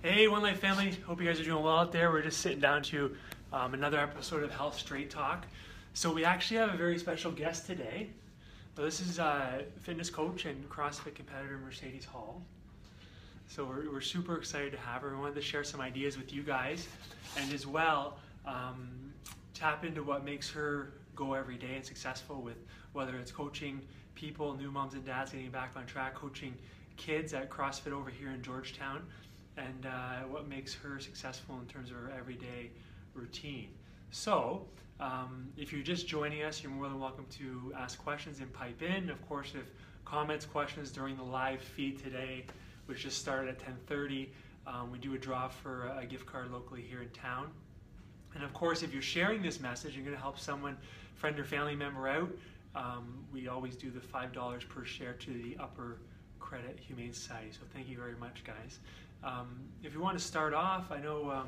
Hey, One Life family. Hope you guys are doing well out there. We're just sitting down to another episode of Health Straight Talk. So we actually have a very special guest today. So this is fitness coach and CrossFit competitor Mercedes Hall. So we're super excited to have her. We wanted to share some ideas with you guys and as well tap into what makes her go every day and successful with whether it's coaching people, new moms and dads getting back on track, coaching kids at CrossFit over here in Georgetown, and what makes her successful in terms of her everyday routine. So if you're just joining us, you're more than welcome to ask questions and pipe in. Of course, if comments, questions during the live feed today, which just started at 10:30, we do a draw for a gift card locally here in town. And of course, if you're sharing this message, you're going to help someone, friend or family member out. We always do the $5 per share to the Upper Credit Humane Society. So thank you very much, guys. If you want to start off, I know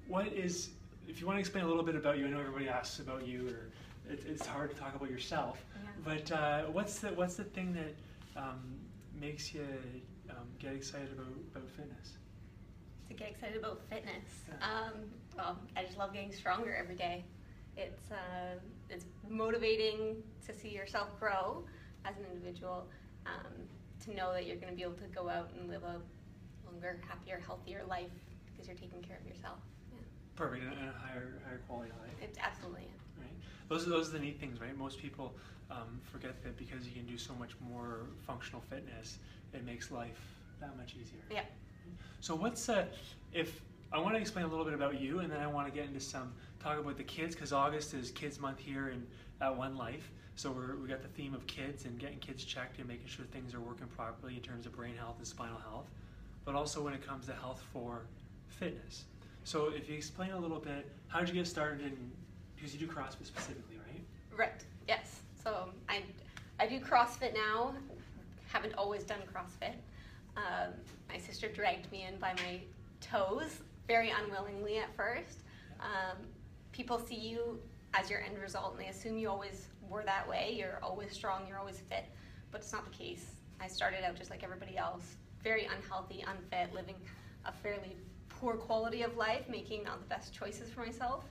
if you want to explain a little bit about you. I know everybody asks about you, or it's hard to talk about yourself. Yeah. But what's the thing that makes you get excited about fitness? To get excited about fitness, Yeah. Well, I just love getting stronger every day. It's motivating to see yourself grow as an individual. To know that you're going to be able to go out and live a longer, happier, healthier life because you're taking care of yourself. Yeah. Perfect, and a higher quality life. It's absolutely. Right. Those are the neat things, right? Most people forget that because you can do so much more functional fitness, it makes life that much easier. Yeah. So if I want to explain a little bit about you, and then I want to get into talk about the kids, because August is Kids Month here at One Life. So we got the theme of kids and getting kids checked and making sure things are working properly in terms of brain health and spinal health, but also when it comes to health for fitness. So if you explain a little bit, how did you get started because you do CrossFit specifically, right? Right, yes. So I do CrossFit now, haven't always done CrossFit. My sister dragged me in by my toes, very unwillingly at first. People see you as your end result and they assume you always were that way, you're always strong, you're always fit, but it's not the case. I started out just like everybody else, very unhealthy, unfit, living a fairly poor quality of life, making not the best choices for myself.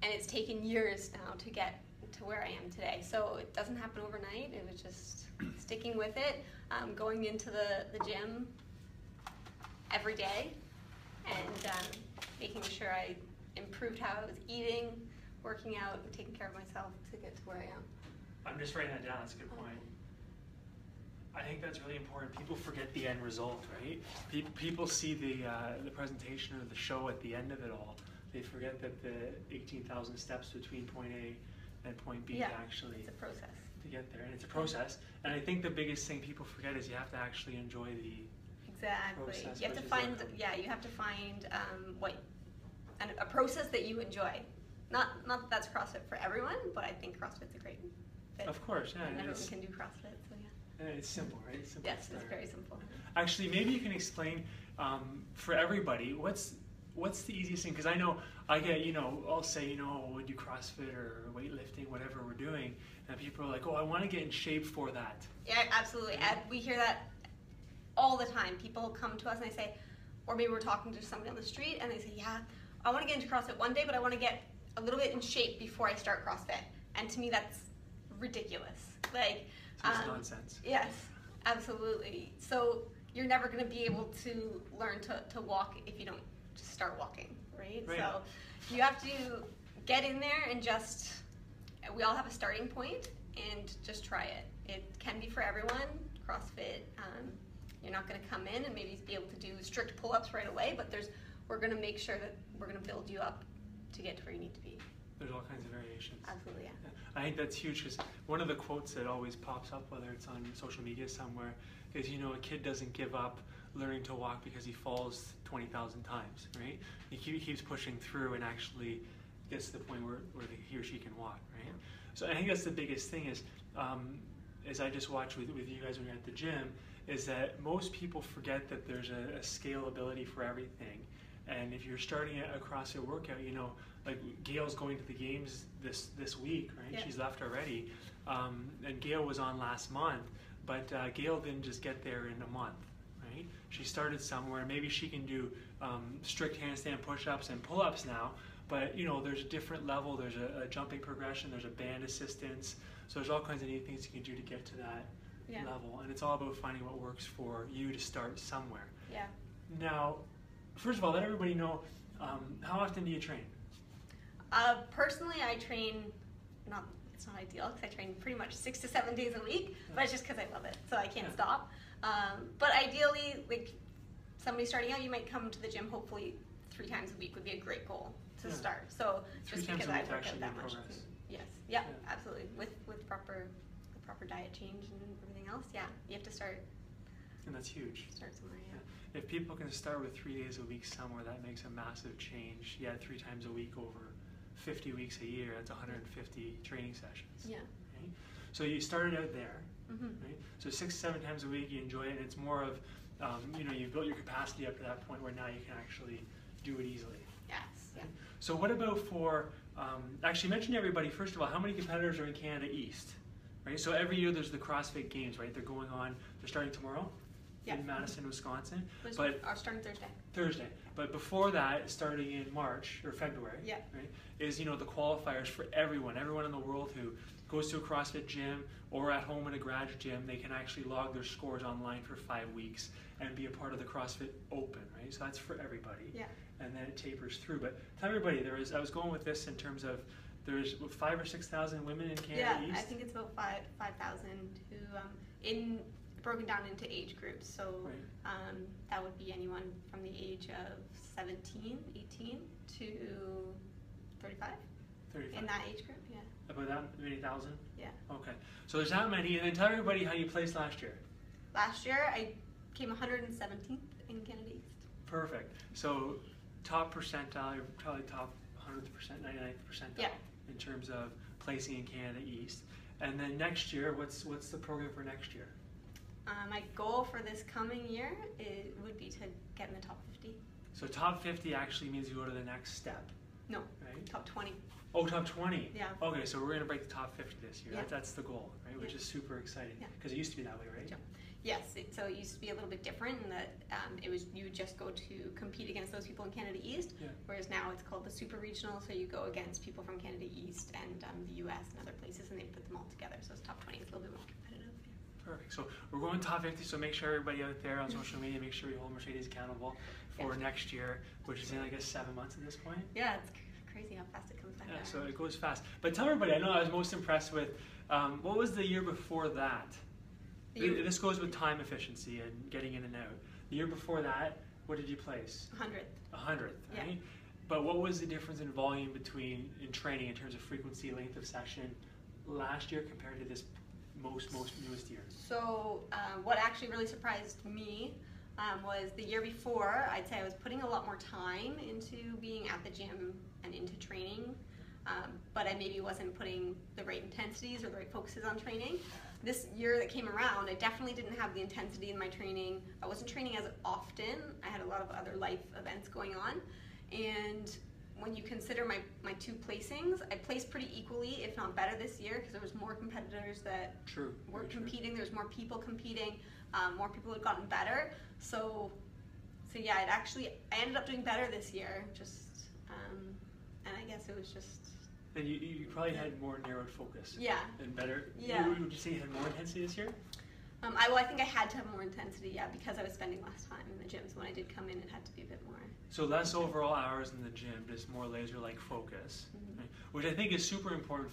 And it's taken years now to get to where I am today. So it doesn't happen overnight, it was just sticking with it, going into the gym every day and making sure I improved how I was eating, working out, and taking care of myself to get to where I am. I'm just writing that down, that's a good point. I think that's really important. People forget the end result, right? People see the presentation or the show at the end of it all. They forget that the 18,000 steps between point A and point B actually it's a process to get there, and it's a process. And I think the biggest thing people forget is you have to actually enjoy the process. You have to find a process that you enjoy. Not that that's CrossFit for everyone, but I think CrossFit's a great fit. Of course, yeah. And everyone can do CrossFit, so yeah. It's simple, right? It's simple. Yes, it's very simple. Actually, maybe you can explain for everybody what's the easiest thing, because I know I get, I'll say, we do CrossFit or weightlifting, whatever we're doing, and people are like, oh, I want to get in shape for that. Yeah, absolutely. And we hear that all the time. People come to us and they say, or maybe we're talking to somebody on the street and they say, yeah, I want to get into CrossFit one day, but I want to get a little bit in shape before I start CrossFit. And to me, that's ridiculous. It's nonsense. Yes, absolutely. So you're never going to be able to learn to walk if you don't just start walking, right? So you have to get in there and we all have a starting point and just try it. It can be for everyone. CrossFit, you're not going to come in and maybe be able to do strict pull-ups right away, but we're going to make sure that we're going to build you up to get to where you need to be. There's all kinds of variations. Absolutely, yeah. I think that's huge, because one of the quotes that always pops up, whether it's on social media somewhere, is, a kid doesn't give up learning to walk because he falls 20,000 times, right? He keeps pushing through and actually gets to the point where he or she can walk, right? So I think that's the biggest thing is, as I just watched with you guys when you're at the gym, is that most people forget that there's a scalability for everything. And if you're starting a CrossFit workout, like Gail's going to the games this week, right? Yeah. She's left already. And Gail was on last month, but Gail didn't just get there in a month, right? She started somewhere. Maybe she can do strict handstand push-ups and pull-ups now, but you know, there's a different level. There's a jumping progression. There's a band assistance. So there's all kinds of neat things you can do to get to that level. And it's all about finding what works for you to start somewhere. Yeah. Now, first of all, let everybody know, how often do you train? Personally, I train, it's not ideal because I train pretty much 6 to 7 days a week, but it's just because I love it, so I can't stop. But ideally, like somebody starting out, you might come to the gym hopefully 3 times a week would be a great goal to start. So just because I work out that much. Yes, yeah, absolutely. With the proper diet change and everything else, you have to start. And that's huge. Start somewhere, If people can start with 3 days a week somewhere, that makes a massive change. 3 times a week over 50 weeks a year, that's 150 training sessions. Yeah. Right? So you started out there, right? So 6 to 7 times a week, you enjoy it, and it's more of, you know, you've built your capacity up to that point where now you can actually do it easily. Yes. Right? So what about for, actually mention to everybody, first of all, how many competitors are in Canada East? Right? So every year there's the CrossFit Games, right? They're going on, they're starting tomorrow in Madison, Wisconsin. But starting Thursday. But before that, starting in March or February, right, is, you know, the qualifiers for everyone in the world who goes to a CrossFit gym or at home in a garage gym. They can actually log their scores online for 5 weeks and be a part of the CrossFit Open, right? So that's for everybody. Yeah. And then it tapers through. But tell everybody, I was going with this in terms of, there's 5,000 or 6,000 women in Canada East? Yeah, I think it's about 5,000 who, broken down into age groups. So that would be anyone from the age of 17, 18 to 35. 35. In that age group, About that many thousand? Yeah. Okay. So there's that many. And then tell everybody how you placed last year. Last year, I came 117th in Canada East. Perfect. So top percentile, probably top 100%, 99th percentile in terms of placing in Canada East. And then next year, what's the program for next year? My goal for this coming year would be to get in the top 50. So top 50 actually means you go to the next step. No, right? Top 20. Oh, top 20. Yeah. Okay, so we're going to break the top 50 this year. Yeah. That's the goal, right? Which is super exciting because it used to be that way, right? Yes. So it used to be a little bit different in that you would just go to compete against those people in Canada East, whereas now it's called the Super Regional. So you go against people from Canada East and the U.S. and other places, and they put them all together. So it's top 20. It's a little bit more competitive. Perfect. So we're going top 50, so make sure everybody out there on social media, make sure you hold Mercedes accountable for next year, which is in, I guess, 7 months at this point. Yeah, it's crazy how fast it comes back. Yeah, so it goes fast. But tell everybody, I know I was most impressed with, what was the year before that? This goes with time efficiency and getting in and out. The year before that, what did you place? 100th. 100th, right? Yeah. But what was the difference in volume in training in terms of frequency, length of session last year compared to this most newest year? So what actually really surprised me was the year before, I'd say I was putting a lot more time into being at the gym and into training, but I maybe wasn't putting the right intensities or the right focuses on training. This year that came around, I definitely didn't have the intensity in my training. I wasn't training as often. I had a lot of other life events going on, and when you consider my 2 placings, I placed pretty equally, if not better, this year because there was more competitors that were competing. There was more people competing. More people had gotten better. So yeah, I ended up doing better this year. And I guess it was just. And you probably had more narrowed focus. Yeah. And better. Yeah. Would you say you had more intensity this year? I think I had to have more intensity, because I was spending less time in the gym. So when I did come in, it had to be a bit more. So less overall hours in the gym, just more laser-like focus, right? Which I think is super important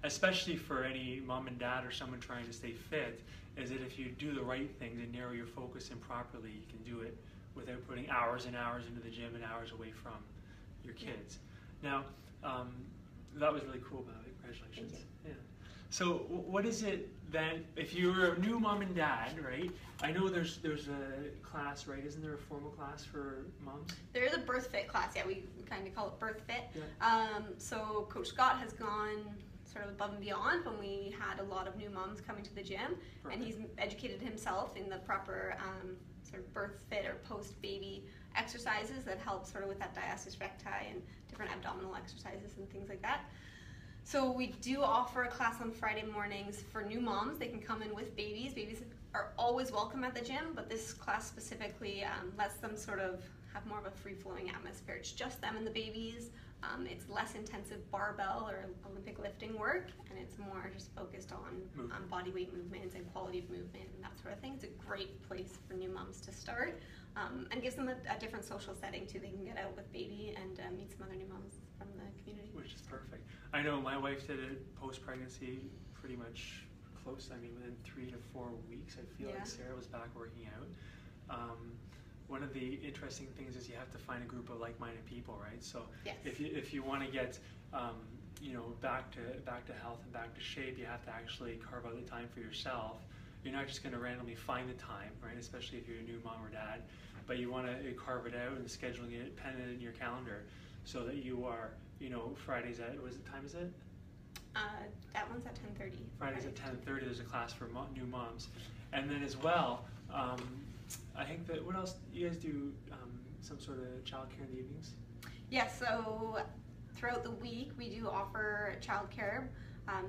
especially for any mom and dad or someone trying to stay fit, is that if you do the right things and narrow your focus in properly, you can do it without putting hours and hours into the gym and hours away from your kids. Now, that was really cool, by the way. Congratulations. Thank you. Yeah. So what is it then, if you're a new mom and dad, right? I know there's a class, right? Isn't there a formal class for moms? There is a birth fit class, we kind of call it birth fit. Yeah. So Coach Scott has gone sort of above and beyond when we had a lot of new moms coming to the gym. Perfect. And he's educated himself in the proper sort of birth fit or post-baby exercises that help sort of with that diastasis recti and different abdominal exercises and things like that. So we do offer a class on Friday mornings for new moms. They can come in with babies. Babies are always welcome at the gym, but this class specifically lets them sort of have more of a free-flowing atmosphere. It's just them and the babies. It's less intensive barbell or Olympic lifting work, and it's more just focused on body weight movements and quality of movement and that sort of thing. It's a great place for new moms to start, and gives them a different social setting too. They can get out with baby and meet some other new moms from the community. Which is perfect. I know my wife did it post-pregnancy pretty much close. I mean, within 3 to 4 weeks, I feel like Sarah was back working out. One of the interesting things is you have to find a group of like-minded people, right? So if you want to get back to health and back to shape, you have to actually carve out the time for yourself. You're not just going to randomly find the time, right? Especially if you're a new mom or dad, but you want to carve it out and scheduling it, pen it in your calendar, so that you are, Fridays at what time is it? That one's at 10:30. Fridays at 10:30. There's a class for new moms, and then as well. I think that, what else, you guys do some sort of childcare in the evenings? Yes, so throughout the week we do offer childcare,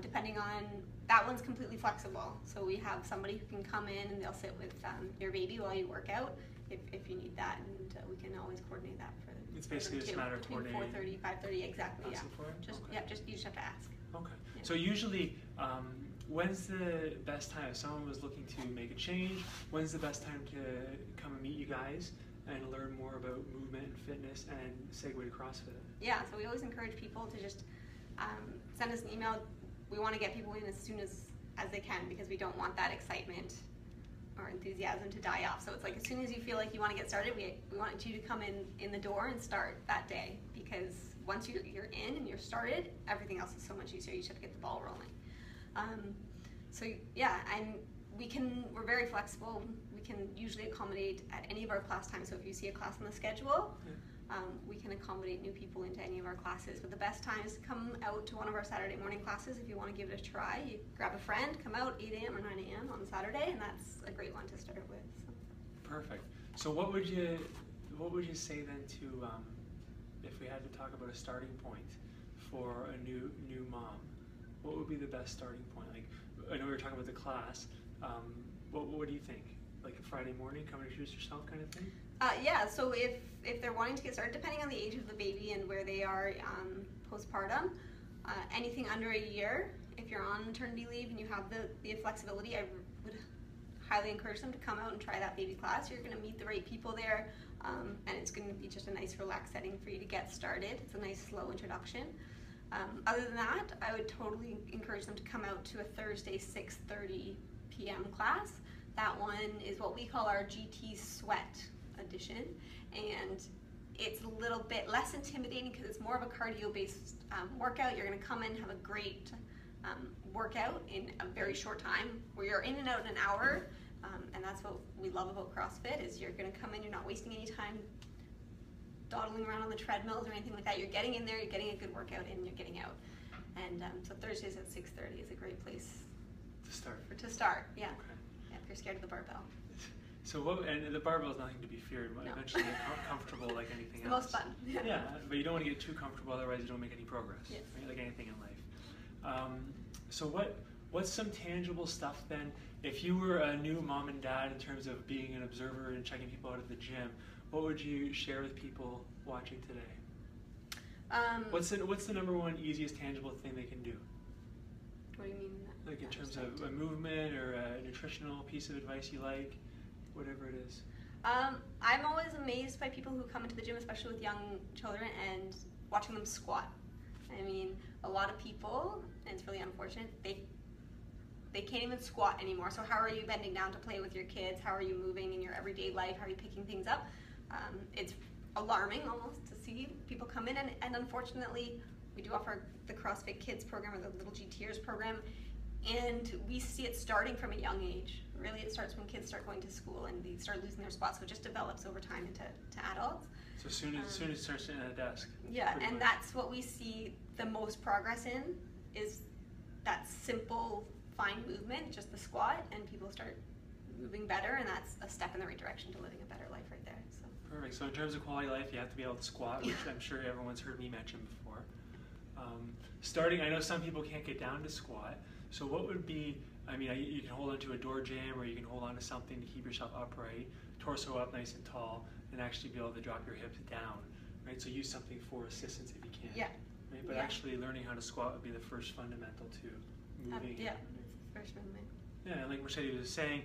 depending on, that one's completely flexible. So we have somebody who can come in and they'll sit with your baby while you work out if you need that, and we can always coordinate that for them. It's basically just a matter of coordinating. 4:30, 5:30, exactly, yeah. Okay. You just have to ask. Okay. Yeah. So usually, when's the best time if someone was looking to make a change? When's the best time to come and meet you guys and learn more about movement and fitness and segue to CrossFit? Yeah, so we always encourage people to just send us an email. We want to get people in as soon as they can, because we don't want that excitement or enthusiasm to die off. So it's like, as soon as you feel like you want to get started, we want you to come in the door and start that day, because once you're in and you're started, everything else is so much easier. You just have to get the ball rolling. So yeah, and we're very flexible. We can usually accommodate at any of our class times. So if you see a class on the schedule, we can accommodate new people into any of our classes. But the best time is to come out to one of our Saturday morning classes. If you want to give it a try, you grab a friend, come out 8 a.m. or 9 a.m. on Saturday, and that's a great one to start with. So. Perfect. So what would you say then to, if we had to talk about a starting point for a new mom? What would be the best starting point? Like, I know we were talking about the class. What do you think? Like a Friday morning, come and introduce yourself kind of thing? Yeah, so if they're wanting to get started, depending on the age of the baby and where they are postpartum, anything under a year, if you're on maternity leave and you have the flexibility, I would highly encourage them to come out and try that baby class. You're going to meet the right people there, and it's going to be just a nice relaxed setting for you to get started. It's a nice slow introduction. Other than that, I would totally encourage them to come out to a Thursday 6:30 p.m. class. That one is what we call our GT Sweat edition, and it's a little bit less intimidating because it's more of a cardio-based workout. You're going to come in, have a great workout in a very short time, where you're in and out in an hour, and that's what we love about CrossFit, is you're going to come in, you're not wasting any time dawdling around on the treadmills or anything like that. You're getting in there, you're getting a good workout in, you're getting out. And so Thursdays at 6:30 is a great place to start. Yeah. Okay. Yeah, if you're scared of the barbell. So and the barbell is nothing to be feared. No. Eventually get comfortable like anything it's else. It's the most fun. Yeah, but you don't want to get too comfortable, otherwise you don't make any progress. Yes. Right? Like anything in life. So what's some tangible stuff then? If you were a new mom and dad in terms of being an observer and checking people out at the gym, what would you share with people watching today? What's the number one easiest tangible thing they can do? What do you mean? Like in terms of a movement or a nutritional piece of advice you like, whatever it is. I'm always amazed by people who come into the gym, especially with young children, and watching them squat. I mean, a lot of people, and it's really unfortunate, they can't even squat anymore. So how are you bending down to play with your kids? How are you moving in your everyday life? How are you picking things up? It's alarming almost to see people come in, and unfortunately, we do offer the CrossFit Kids program, or the Little GTers program, and we see it starting from a young age. Really, it starts when kids start going to school and they start losing their spots, so it just develops over time into adults. So as soon as it starts sitting at a desk. Yeah, and that's what we see the most progress in, is that simple, fine movement, just the squat, and people start moving better, and that's a step in the right direction to living a better life right there. So. Perfect. So in terms of quality of life, you have to be able to squat, which I'm sure everyone's heard me mention before. I know some people can't get down to squat, so what would be I mean, you can hold onto a door jamb, or you can hold onto something to keep yourself upright, torso up nice and tall, and actually be able to drop your hips down, right? So use something for assistance if you can. Yeah. Right? But actually learning how to squat would be the first fundamental to moving. First movement. Yeah, and like Mercedes was saying,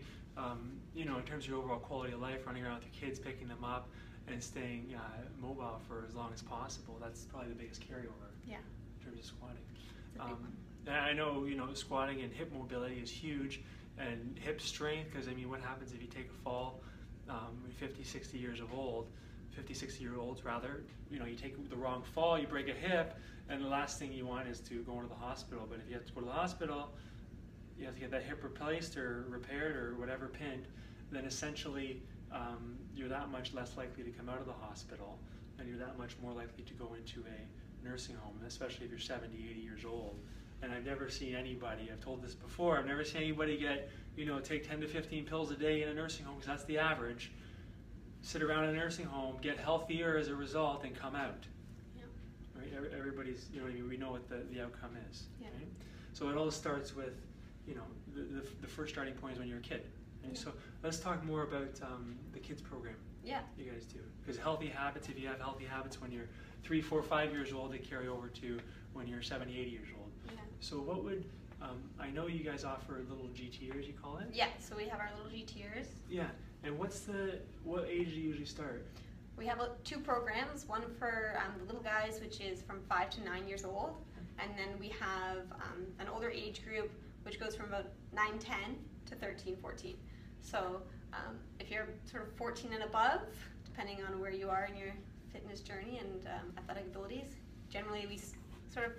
you know, in terms of your overall quality of life, running around with your kids, picking them up, and staying mobile for as long as possible, that's probably the biggest carryover. Yeah. In terms of squatting. It's a big one. And I know, you know, squatting and hip mobility is huge, and hip strength, because I mean, what happens if you take a fall, 50, 60 years old, 50, 60-year-olds rather, you know, you take the wrong fall, you break a hip, and the last thing you want is to go into the hospital. But if you have to go to the hospital, you have to get that hip replaced or repaired or whatever, pinned, then essentially you're that much less likely to come out of the hospital, and you're that much more likely to go into a nursing home, especially if you're 70, 80 years old. And I've never seen anybody, I've told this before, I've never seen anybody get, you know, take 10 to 15 pills a day in a nursing home, because that's the average, sit around in a nursing home, get healthier as a result, and come out. Yeah. Right? Everybody's, you know, we know what the outcome is. Yeah. Right? So it all starts with, you know, the first starting point is when you're a kid. Right? So let's talk more about the kids program. Yeah. You guys do, because healthy habits, if you have healthy habits when you're 3, 4, 5 years old, they carry over to when you're 70, 80 years old. Yeah. So what would, I know you guys offer little GTers, you call it? Yeah, so we have our little GTers. Yeah, and what age do you usually start? We have 2 programs, one for the little guys, which is from 5 to 9 years old, and then we have an older age group, which goes from about 9, 10 to 13, 14. So if you're sort of 14 and above, depending on where you are in your fitness journey and athletic abilities, generally we sort of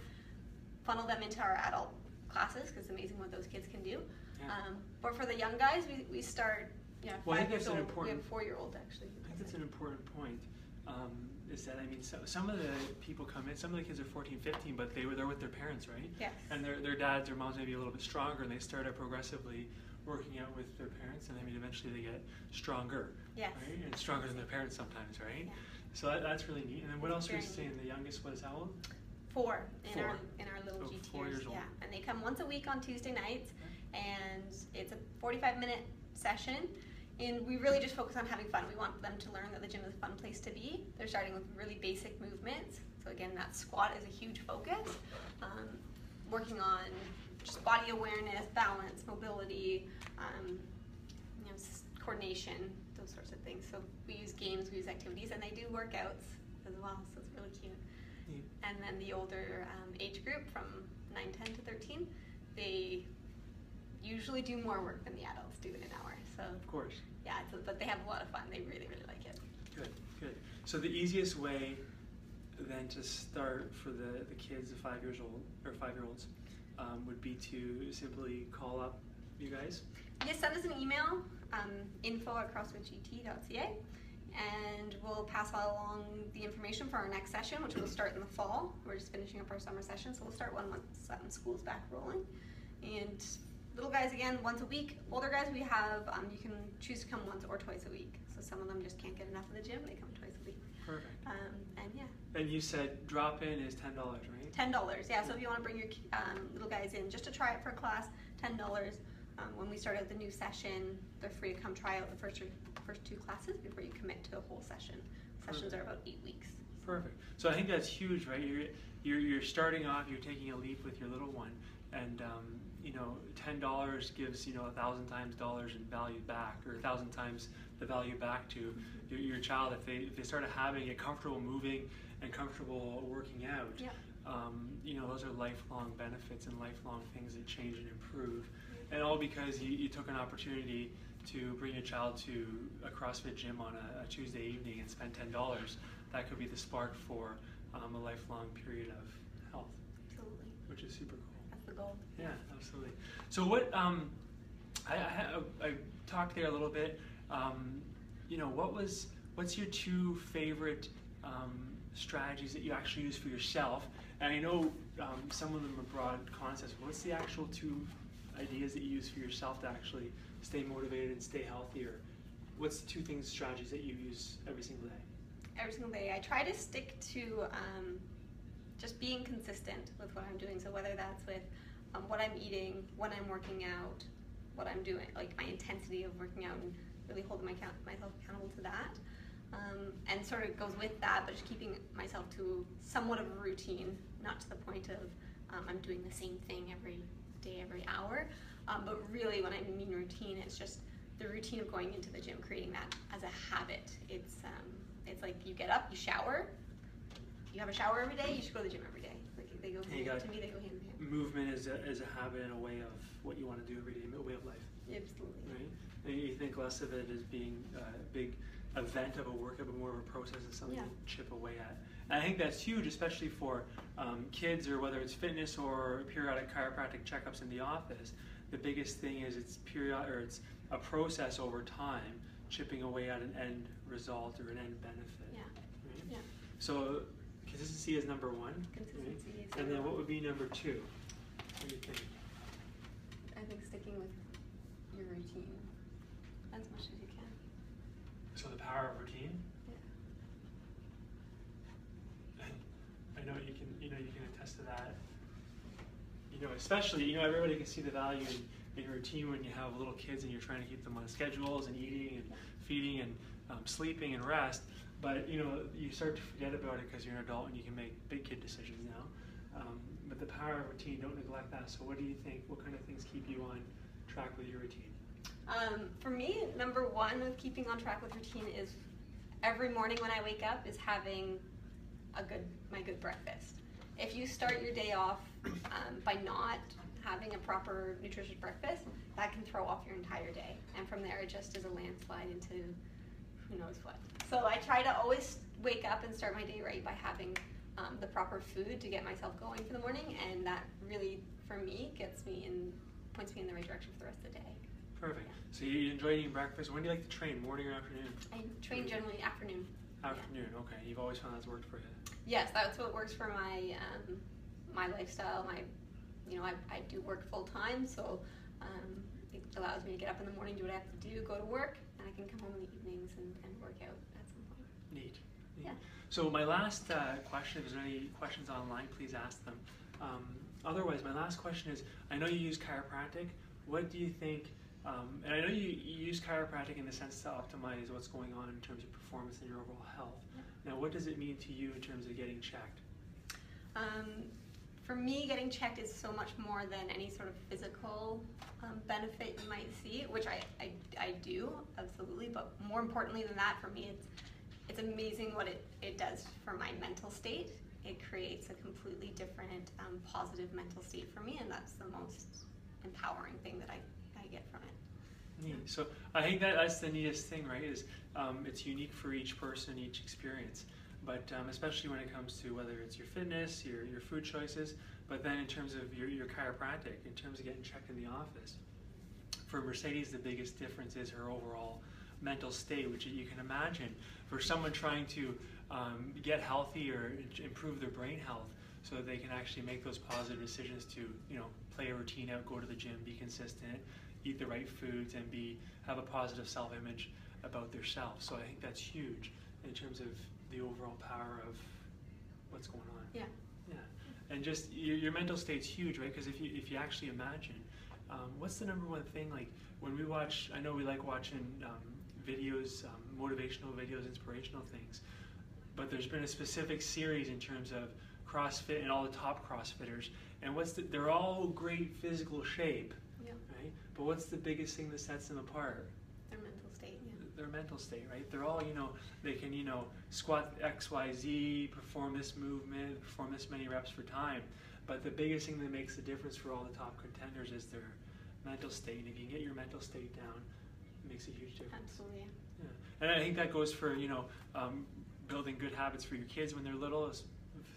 funnel them into our adult classes, because it's amazing what those kids can do. Yeah. But for the young guys, we start, Well, I 5 think years that's an old. important. We have 4-year-old actually. I think that's an important point. Is that, I mean, some of the people come in, some of the kids are 14, 15, but they're with their parents, right? Yes. And their dads or moms may be a little bit stronger, and they start out progressively working out with their parents, and I mean, eventually they get stronger. Yes. Right? And stronger than their parents sometimes, right? Yeah. So that's really neat. And then what else were you Very saying? The youngest, what is how old? 4 in 4. our little So GTers. 4 years old. Yeah, and they come once a week on Tuesday nights, and it's a 45-minute session. And we really just focus on having fun. We want them to learn that the gym is a fun place to be. They're starting with really basic movements. So again, that squat is a huge focus. Working on just body awareness, balance, mobility, coordination, those sorts of things. So we use games, we use activities, and they do workouts as well. So it's really cute. Yeah. And then the older age group from 9, 10 to 13, they usually do more work than the adults do in an hour. So Of course. Yeah, but they have a lot of fun. They really, really like it. Good, good. So the easiest way then to start for the kids, the 5 years old or 5-year-olds, would be to simply call up you guys. Yes, send us an email, info@crossfitgt.ca, and we'll pass along the information for our next session, which will start in the fall. We're just finishing up our summer session, so we'll start one once school's back rolling. And little guys, again, once a week. Older guys, we have, you can choose to come once or twice a week. So some of them just can't get enough of the gym. They come twice a week. Perfect. And yeah. And you said drop-in is $10, right? $10, yeah. So if you want to bring your little guys in just to try it for a class, $10. When we start out the new session, they're free to come try out the first 2 classes before you commit to a whole session. Sessions are about 8 weeks. Perfect. So I think that's huge, right? You're starting off, you're taking a leap with your little one, and you know, $10 gives, you know, 1,000 times dollars in value back, or 1,000 times the value back to your child if they start having it comfortable moving and comfortable working out. Yeah. You know, those are lifelong benefits and lifelong things that change and improve, and all because you took an opportunity to bring your child to a CrossFit gym on a Tuesday evening and spend $10. That could be the spark for a lifelong period of health. Absolutely. Which is super cool. That's the goal. Yeah, absolutely. So what I talked there a little bit. You know, what's your 2 favorite strategies that you actually use for yourself? And I know some of them are broad concepts. But what's the actual 2 ideas that you use for yourself to actually stay motivated and stay healthier? What's the 2 strategies that you use every single day? Every single day. I try to stick to just being consistent with what I'm doing. So whether that's with what I'm eating, when I'm working out, what I'm doing, like my intensity of working out, and really holding myself accountable to that. And sort of goes with that, but just keeping myself to somewhat of a routine, not to the point of I'm doing the same thing every day, every hour. But really, when I mean routine, it's just the routine of going into the gym, creating that as a habit. It's like you get up, you shower, you have a shower every day, you should go to the gym every day. Like they go hand in hand. Movement is a habit and a way of what you want to do every day, a way of life. Absolutely. Right? And you think less of it as being a big event of a workout, but more of a process of something to chip away at. And I think that's huge, especially for kids, or whether it's fitness or periodic chiropractic checkups in the office. The biggest thing is it's a process over time, chipping away at an end result or an end benefit. Yeah. Right? Yeah. So consistency is number one. Consistency right? is And then what would be number two? What do you think? I think sticking with your routine as much as you can. So the power of routine. Yeah. I know you can attest to that. Especially everybody can see the value in routine when you have little kids and you're trying to keep them on schedules and eating and feeding and sleeping and rest. But you start to forget about it because you're an adult and you can make big kid decisions now. But the power of routine, don't neglect that. So what do you think? What kind of things keep you on track with your routine? For me, number one of keeping on track with routine is every morning when I wake up is having my good breakfast. If you start your day off by not having a proper nutritious breakfast, that can throw off your entire day. And from there, it just is a landslide into who knows what. So I try to always wake up and start my day right by having the proper food to get myself going for the morning, and that really, for me, points me in the right direction for the rest of the day. Perfect. So you enjoy eating breakfast. When do you like to train, morning or afternoon? I train generally afternoon. Afternoon, yeah. Okay. You've always found that's worked for you. Yes, that's what works for my lifestyle. I do work full time, so it allows me to get up in the morning, do what I have to do, go to work, and I can come home in the evenings and work out at some point. Neat. Yeah. So my last question, if there's any questions online, please ask them. Otherwise, my last question is, I know you use chiropractic. What do you think, and I know you use chiropractic in the sense to optimize what's going on in terms of performance and your overall health. Now, what does it mean to you in terms of getting checked? For me, getting checked is so much more than any sort of physical benefit you might see, which I do, absolutely. But more importantly than that, for me, it's amazing what it does for my mental state. It creates a completely different positive mental state for me, and that's the most empowering thing that I get from it. Neat. So I think that's the neatest thing, right? Is it's unique for each person, each experience. But especially when it comes to whether it's your fitness, your food choices, but then in terms of your chiropractic, in terms of getting checked in the office. For Mercedes, the biggest difference is her overall mental state, which you can imagine for someone trying to get healthy or improve their brain health, so that they can actually make those positive decisions to play a routine out, go to the gym, be consistent, eat the right foods, and have a positive self-image about themselves. So I think that's huge in terms of the overall power of what's going on. Yeah. Yeah. And just your mental state's huge, right? Because if you actually imagine, what's the number one thing, like when we watch, I know we like watching videos, motivational videos, inspirational things, but there's been a specific series in terms of CrossFit and all the top CrossFitters, and they're all great physical shape, right? But what's the biggest thing that sets them apart? Their mental state, yeah. Their mental state, right? They're all, they can, squat XYZ, perform this movement, perform this many reps for time. But the biggest thing that makes the difference for all the top contenders is their mental state. And if you can get your mental state down, it makes a huge difference. Absolutely. Yeah. And I think that goes for, building good habits for your kids when they're little, as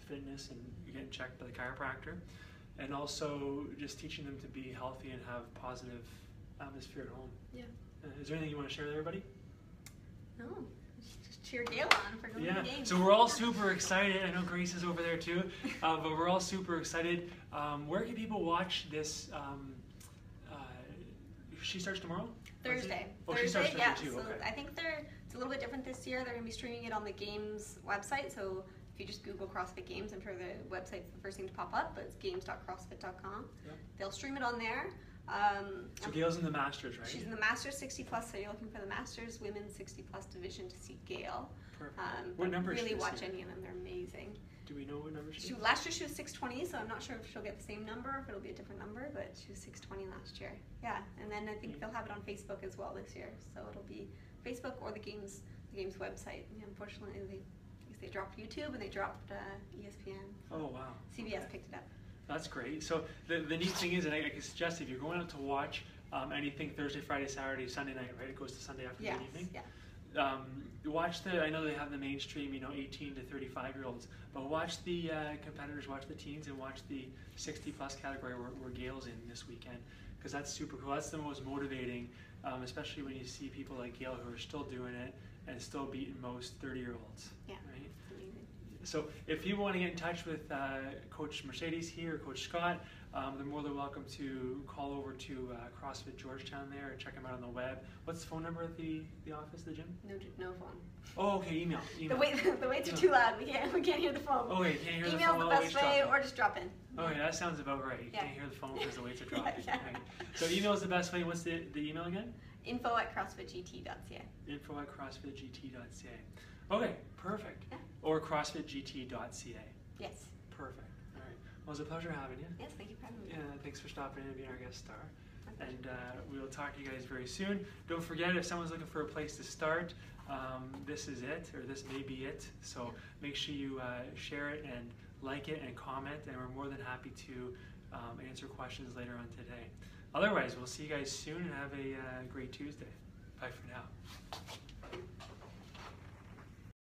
fitness and getting checked by the chiropractor. And also just teaching them to be healthy and have positive atmosphere at home. Yeah. Is there anything you want to share with everybody? No. Just cheer Gail on for going to the game. So we're all super excited. I know Grace is over there too, but we're all super excited. Where can people watch this? She starts tomorrow? Thursday. She starts Thursday too. So okay. I think it's a little bit different this year. They're going to be streaming it on the Games website. So if you just Google CrossFit Games, I'm sure the website's the first thing to pop up, but it's games.crossfit.com. Yep. They'll stream it on there. So Gail's in the Masters, right? She's in the Masters 60 plus, so you're looking for the Masters Women's 60 plus division to see Gail. Perfect. What number is she? Really watch any of them; they're amazing. Do we know what number she is? Last year she was 620, so I'm not sure if she'll get the same number, or if it'll be a different number, but she was 620 last year. Yeah, and then I think they'll have it on Facebook as well this year, so it'll be Facebook or the game's website. Unfortunately, they dropped YouTube and they dropped ESPN. Oh wow. CBS picked it up. That's great. So the neat thing is, and I can suggest if you're going out to watch anything Thursday, Friday, Saturday, Sunday night, right? It goes to Sunday afternoon, evening. Yeah. Watch I know they have the mainstream, 18 to 35-year-olds, but watch the competitors, watch the teens, and watch the 60 plus category where Gail's in this weekend, because that's super cool. That's the most motivating, especially when you see people like Gail who are still doing it and still beating most 30-year-olds. Yeah. Right? So if you want to get in touch with Coach Mercedes here, or Coach Scott, they're more than welcome to call over to CrossFit Georgetown there and check them out on the web. What's the phone number at the office, the gym? No phone. Oh, okay, email. The weights are too loud. We can't hear the phone. Oh, wait, can't hear the phone. Email's the best way, or just drop in. Oh, yeah, that sounds about right. You can't hear the phone because the weights are dropping. Yeah. Right. So email is the best way. What's the email again? info@crossfitgt.ca. info@crossfitgt.ca. Okay, perfect. Yeah. Or crossfitgt.ca. Yes. Perfect. All right. Well, it was a pleasure having you. Yes, thank you for having me. Yeah, thanks for stopping in and being our guest star. And we will talk to you guys very soon. Don't forget, if someone's looking for a place to start, this is it, or this may be it. So make sure you share it and like it and comment, and we're more than happy to answer questions later on today. Otherwise, we'll see you guys soon and have a great Tuesday. Bye for now.